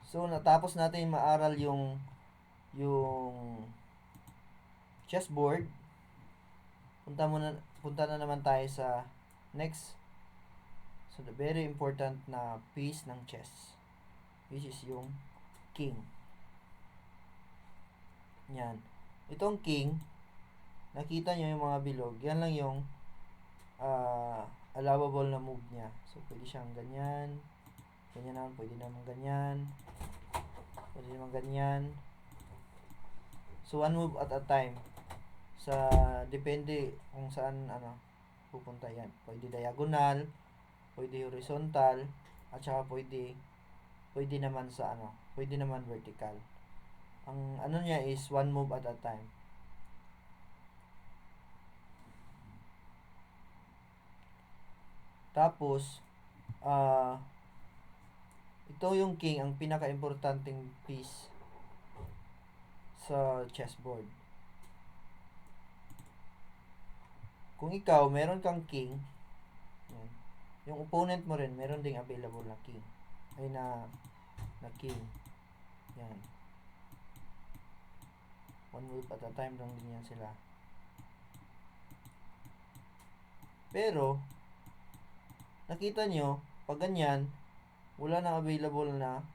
So, natapos natin maaral yung chessboard. Punta na naman tayo sa next. So, the very important na piece ng chess, which is yung king. Yan. Itong king, nakita nyo yung mga bilog, yan lang yung allowable na move niya. So, pwede siyang ganyan, ganyan naman, pwede naman ganyan, pwede naman ganyan. So, one move at a time. Sa, depende kung saan, pupunta yan. Pwede diagonal, pwede horizontal, at saka pwede naman sa, pwede naman vertical. Ang, niya is one move at a time. Tapos, ito yung king, ang pinaka-importanting piece sa chessboard. Kung ikaw, meron kang king, yan, yung opponent mo rin, meron ding available na king. Ay na king. Yan. One move at a time lang din yan sila. Pero, nakita nyo, pag ganyan, wala nang available na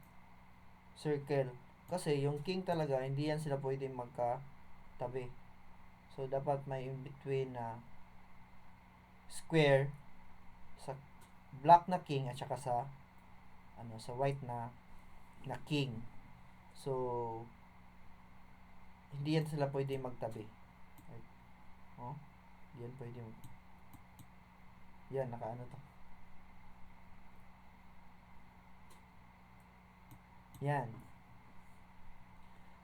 circle. Kasi yung king talaga, hindi yan sila pwedeng magkatabi. So, dapat may in-between na square sa black na king at saka sa sa white na king. So, hindi yan sila pwedeng magtabi. Right? Oh, hindi yan pwede. Yan, nakaano to. Yan.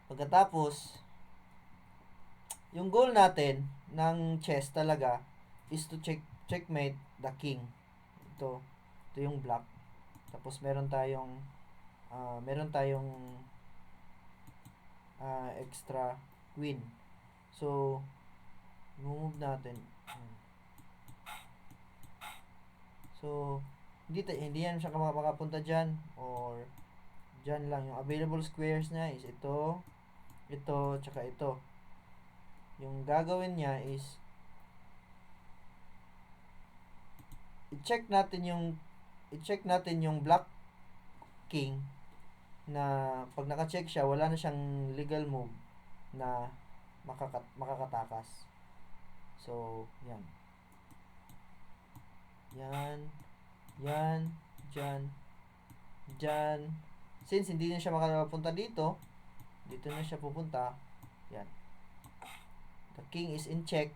Pagkatapos, yung goal natin ng chess talaga is to checkmate the king. Ito yung black. Tapos meron tayong extra queen. So, move natin. So, hindi yan siya makapunta dyan or dyan lang. Yung available squares niya is ito, tsaka ito. Yung gagawin niya is i-check natin yung black king na pag naka-check siya, wala na siyang legal move na makakatakas. So, yan. Yan, dyan. Since hindi na siya makapunta dito na siya pupunta. Yan. The king is in check.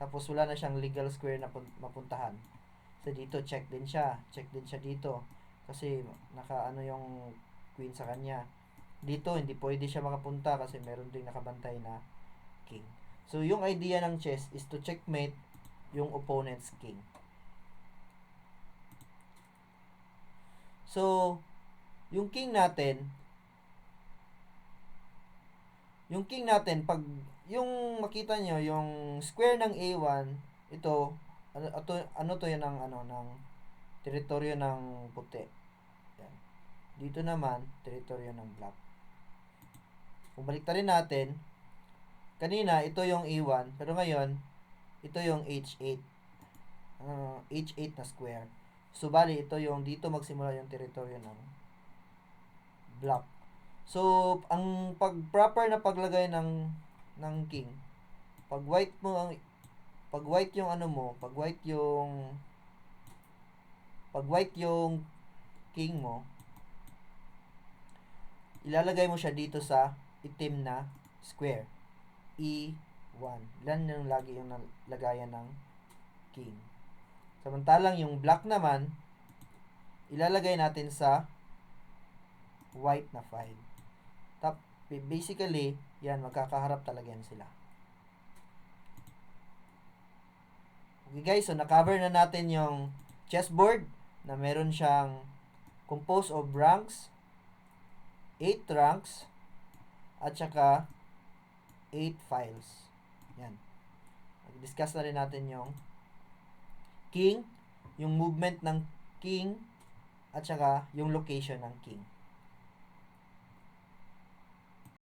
Tapos wala na siyang legal square na mapuntahan. So dito check din siya dito. Kasi naka yung queen sa kanya. Dito hindi pwede siya makapunta kasi meron ding nakabantay na king. So yung idea ng chess is to checkmate yung opponent's king. So, yung king natin, pag yung makita nyo, yung square ng A1, ito, ano to yan ng teritoryo ng puti. Yan. Dito naman, teritoryo ng black. Kung baliktarin natin, kanina, ito yung A1, pero ngayon, ito yung H8. H8 na square. So, bali, ito yung, dito magsimula yung teritoryo ng black. So, ang proper na paglagay ng king, pag white yung king mo, ilalagay mo siya dito sa itim na square. E1. Yan yung lagi yung lagayan ng king. Samantalang yung black naman, ilalagay natin sa white na 5. Basically, yan, magkakaharap talaga yan sila. Okay guys, so na-cover na natin yung chessboard na meron siyang composed of ranks, 8 ranks, at saka 8 files. Yan. Discuss na rin natin yung king, yung movement ng king, at saka yung location ng king.